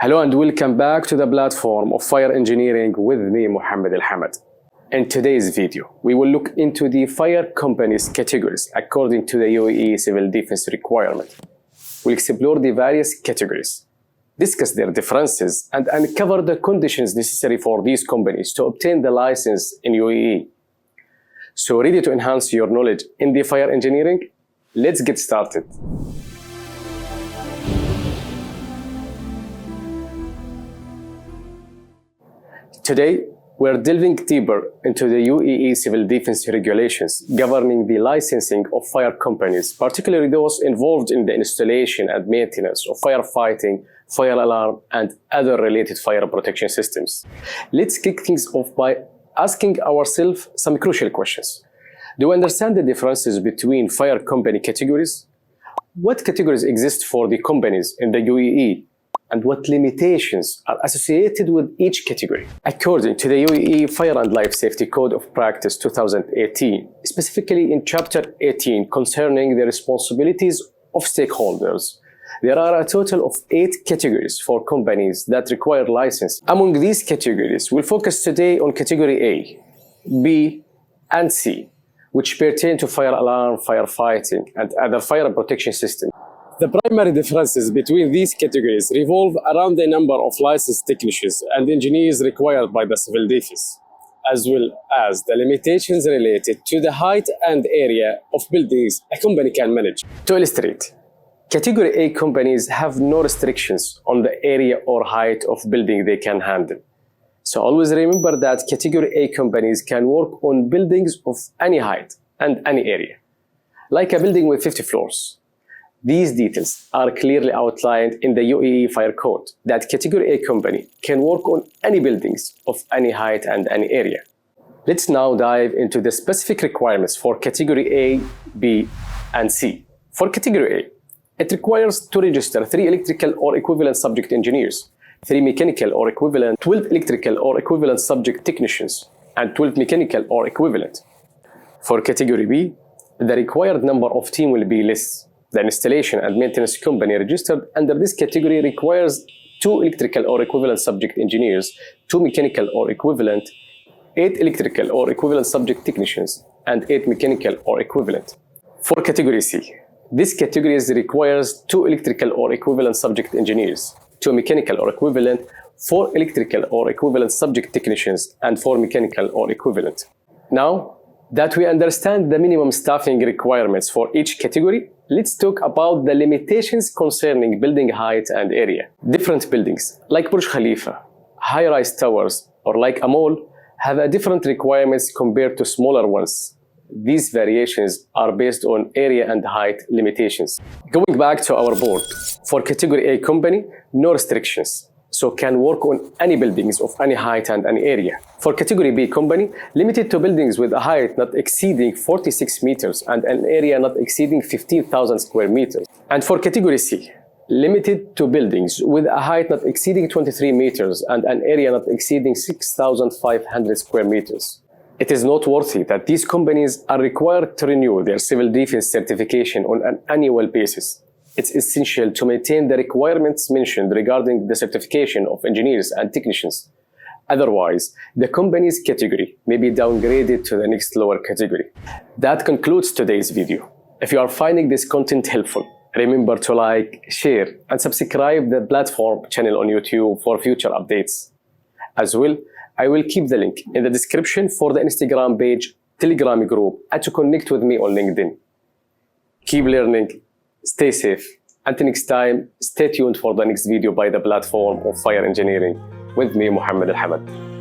Hello and welcome back to the platform of Fire Engineering with me, Mohammed Al-Hamad. In today's video, we will look into the fire companies categories according to the UAE Civil Defense requirement. We'll explore the various categories, discuss their differences, and uncover the conditions necessary for these companies to obtain the license in UAE. So ready to enhance your knowledge in the fire engineering? Let's get started. Today, we're delving deeper into the UAE Civil Defense regulations governing the licensing of fire companies, particularly those involved in the installation and maintenance of firefighting, fire alarm, and other related fire protection systems. Let's kick things off by asking ourselves some crucial questions. Do we understand the differences between fire company categories? What categories exist for the companies in the UAE? And what limitations are associated with each category? According to the UAE Fire and Life Safety Code of Practice 2018, specifically in Chapter 18 concerning the responsibilities of stakeholders, there are a total of 8 categories for companies that require license. Among these categories, we'll focus today on Category A, B, and C, which pertain to fire alarm, firefighting, and other fire protection systems. The primary differences between these categories revolve around the number of licensed technicians and engineers required by the civil defense, as well as the limitations related to the height and area of buildings a company can manage. To illustrate, Category A companies have no restrictions on the area or height of building they can handle. So always remember that Category A companies can work on buildings of any height and any area, like a building with 50 floors. These details are clearly outlined in the UAE Fire Code that Category A company can work on any buildings of any height and any area. Let's now dive into the specific requirements for Category A, B, and C. For Category A, it requires to register 3 electrical or equivalent subject engineers, 3 mechanical or equivalent, 12 electrical or equivalent subject technicians, and 12 mechanical or equivalent. For Category B, the required number of team will be less. The installation and maintenance company registered under this category requires 2 electrical or equivalent subject engineers, 2 mechanical or equivalent, 8 electrical or equivalent subject technicians, and 8 mechanical or equivalent. For Category C, this category requires 2 electrical or equivalent subject engineers, 2 mechanical or equivalent, 4 electrical or equivalent subject technicians, and 4 mechanical or equivalent. Now that we understand the minimum staffing requirements for each category, let's talk about the limitations concerning building height and area. Different buildings, like Burj Khalifa, high-rise towers, or like a mall, have a different requirements compared to smaller ones. These variations are based on area and height limitations. Going back to our board, for Category A company, no restrictions, so can work on any buildings of any height and any area. For Category B company, limited to buildings with a height not exceeding 46 meters and an area not exceeding 15,000 square meters. And for Category C, limited to buildings with a height not exceeding 23 meters and an area not exceeding 6,500 square meters. It is noteworthy that these companies are required to renew their civil defense certification on an annual basis. It's essential to maintain the requirements mentioned regarding the certification of engineers and technicians. Otherwise, the company's category may be downgraded to the next lower category. That concludes today's video. If you are finding this content helpful, remember to like, share, and subscribe the platform channel on YouTube for future updates. As well, I will keep the link in the description for the Instagram page, Telegram group, and to connect with me on LinkedIn. Keep learning. Stay safe. Until next time, stay tuned for the next video by the platform of Fire Engineering with me, Mohammed Al-Hamad.